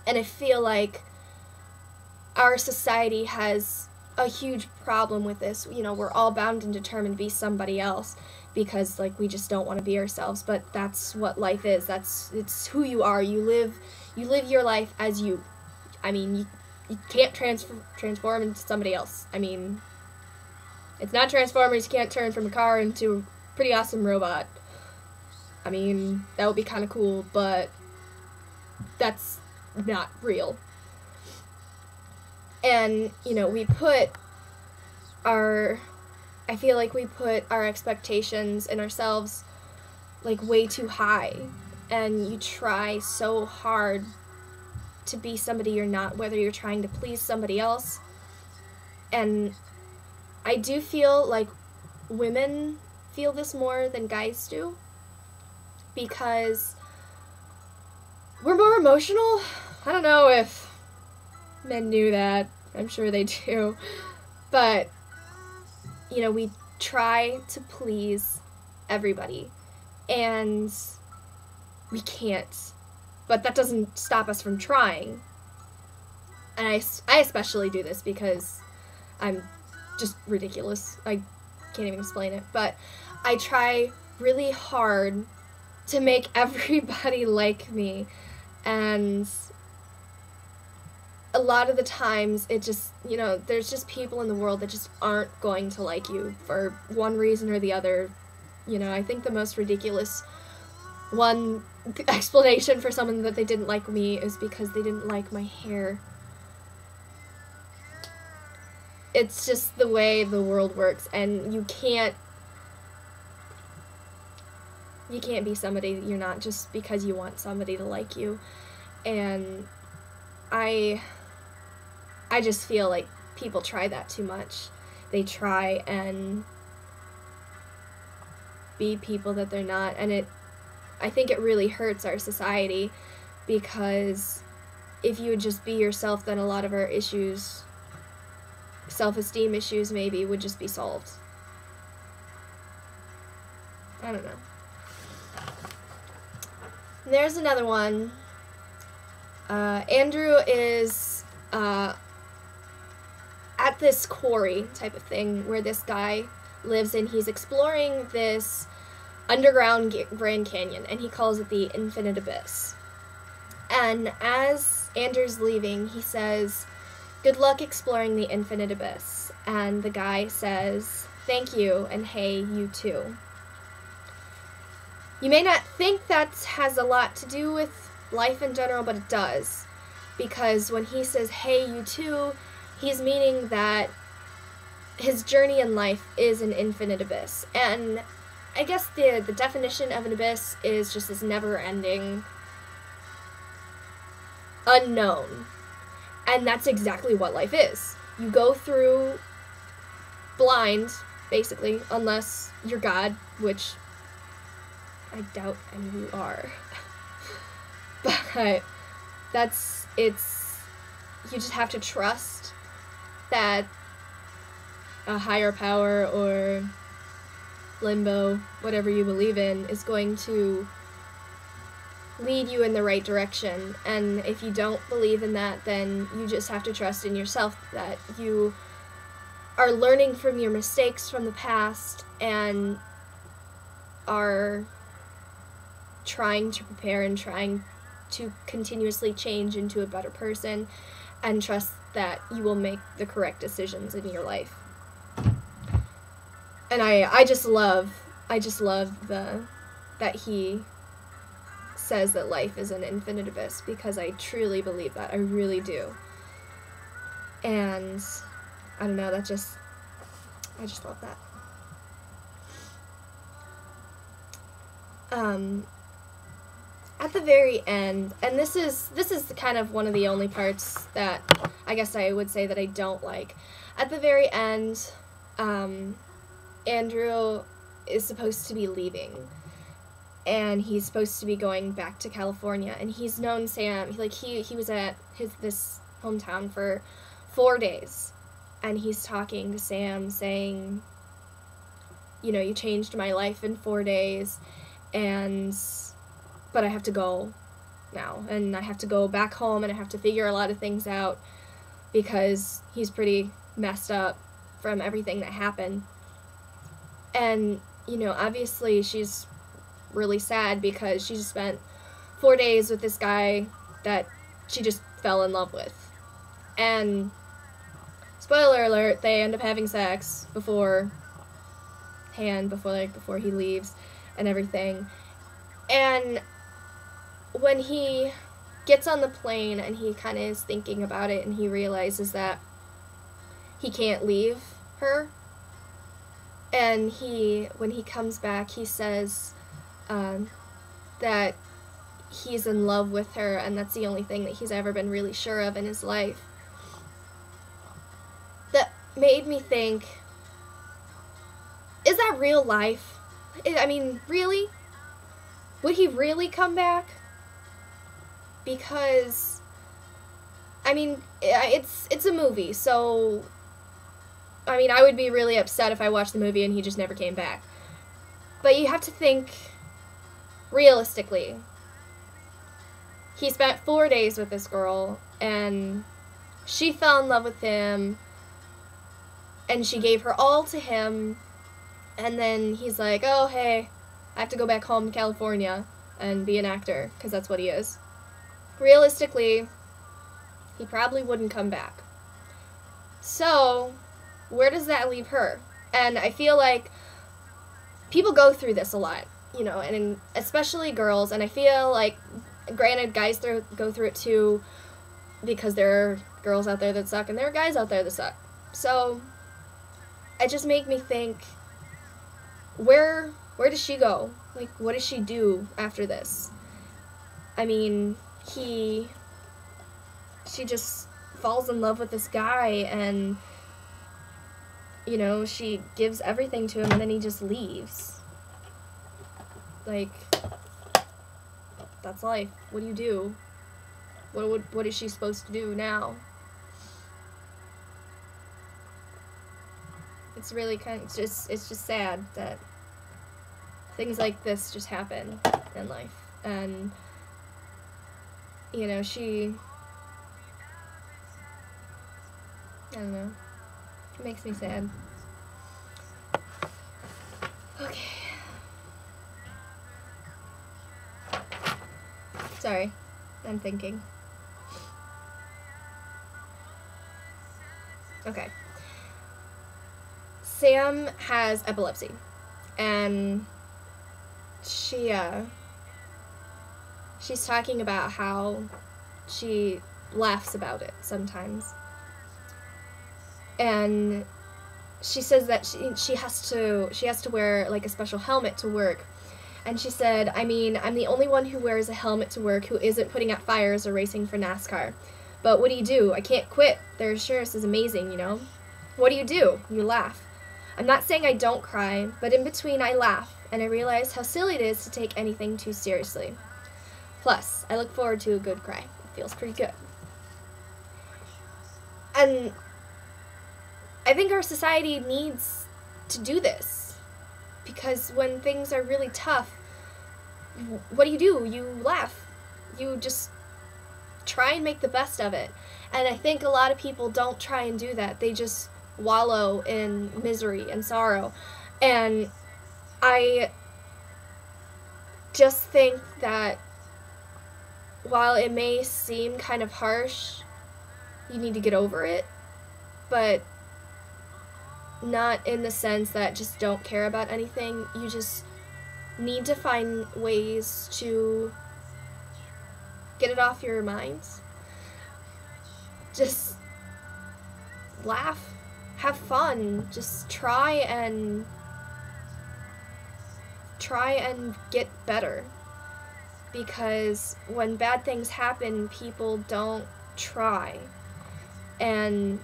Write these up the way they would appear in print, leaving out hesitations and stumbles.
And I feel like our society has a huge problem with this. You know, we're all bound and determined to be somebody else because, like, we just don't want to be ourselves. But that's what life is. It's who you are. You live your life as you. I mean, you can't transform into somebody else. I mean, it's not Transformers. You can't turn from a car into a pretty awesome robot. I mean, that would be kind of cool, but that's not real. And, you know, I feel like we put our expectations in ourselves, like, way too high. And you try so hard to be somebody you're not, whether you're trying to please somebody else. And I do feel like women feel this more than guys do, because we're more emotional. I don't know if men knew that. I'm sure they do. But, you know, we try to please everybody, and we can't. But that doesn't stop us from trying. And I especially do this because I'm just ridiculous. I can't even explain it. But I try really hard to make everybody like me. And a lot of the times it just, you know, there's just people in the world that just aren't going to like you for one reason or the other. You know, I think the most ridiculous one explanation for someone that they didn't like me is because they didn't like my hair. It's just the way the world works, and you can't be somebody you're not just because you want somebody to like you. And I just feel like people try that too much. They try and be people that they're not, and I think it really hurts our society, because if you would just be yourself, then a lot of our issues, self-esteem issues maybe, would just be solved. I don't know. And there's another one. Andrew is at this quarry type of thing where this guy lives, and he's exploring this underground Grand Canyon, and he calls it the Infinite Abyss. And as Andrew's leaving, he says, "Good luck exploring the Infinite Abyss." And the guy says, "Thank you, and hey, you too." You may not think that has a lot to do with life in general, but it does. Because when he says, "Hey, you too," he's meaning that his journey in life is an infinite abyss. And I guess the definition of an abyss is just this never-ending unknown. And that's exactly what life is. You go through blind, basically, unless you're God, which I doubt any of you are. But you just have to trust that a higher power or limbo, whatever you believe in, is going to lead you in the right direction. And if you don't believe in that, then you just have to trust in yourself that you are learning from your mistakes from the past and are trying to prepare and trying to continuously change into a better person, and trust that you will make the correct decisions in your life. And I just love that he says that life is an infinite abyss, because I truly believe that. I really do. And I don't know, I just love that. At the very end, and this is kind of one of the only parts that I guess I would say that I don't like. At the very end, Andrew is supposed to be leaving, and he's supposed to be going back to California, and he's known Sam, he was at this hometown for 4 days, and he's talking to Sam saying, you know, you changed my life in 4 days, but I have to go. now, and I have to go back home and I have to figure a lot of things out because he's pretty messed up from everything that happened. And, you know, obviously she's really sad because she just spent 4 days with this guy that she just fell in love with. And spoiler alert, they end up having sex before he leaves and everything. And when he gets on the plane and he kind of is thinking about it and he realizes that he can't leave her, and when he comes back, he says that he's in love with her, and that's the only thing that he's ever been really sure of in his life. That made me think, is that real life? I mean, really? Would he really come back? Because, I mean, it's a movie, so, I mean, I would be really upset if I watched the movie and he just never came back. But you have to think realistically. He spent 4 days with this girl, and she fell in love with him, and she gave her all to him, and then he's like, oh, hey, I have to go back home to California and be an actor, because that's what he is. Realistically, he probably wouldn't come back. So, where does that leave her? And I feel like people go through this a lot, you know, and especially girls, and I feel like, granted, guys go through it too, because there are girls out there that suck, and there are guys out there that suck. So, it just made me think, where does she go? Like, what does she do after this? I mean, she just falls in love with this guy, and, you know, she gives everything to him, and then he just leaves. Like, that's life. What do you do? What is she supposed to do now? It's really it's just sad that things like this just happen in life. And, you know, I don't know. It makes me sad. Okay. Sorry. I'm thinking. Okay. Sam has epilepsy. And she's talking about how she laughs about it sometimes. And she says that she has to wear like a special helmet to work. And she said, I mean, I'm the only one who wears a helmet to work who isn't putting out fires or racing for NASCAR. But what do? I can't quit. Their assurance is amazing, you know? What do? You laugh. I'm not saying I don't cry, but in between I laugh, and I realize how silly it is to take anything too seriously. Plus, I look forward to a good cry. It feels pretty good. And I think our society needs to do this, because when things are really tough, what do? You laugh. You just try and make the best of it. And I think a lot of people don't try and do that. They just wallow in misery and sorrow. And I just think that while it may seem kind of harsh, you need to get over it, but not in the sense that just don't care about anything. You just need to find ways to get it off your minds. Just laugh, have fun, just try and get better. Because when bad things happen, people don't try. And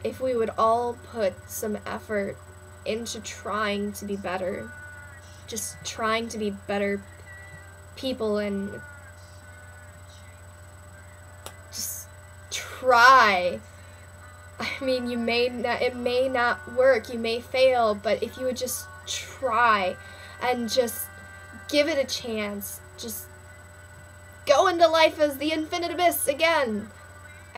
if we would all put some effort into trying to be better, just trying to be better people, and just try. I mean, it may not work, you may fail, but if you would just try and just give it a chance, just go into life as the infinite abyss again.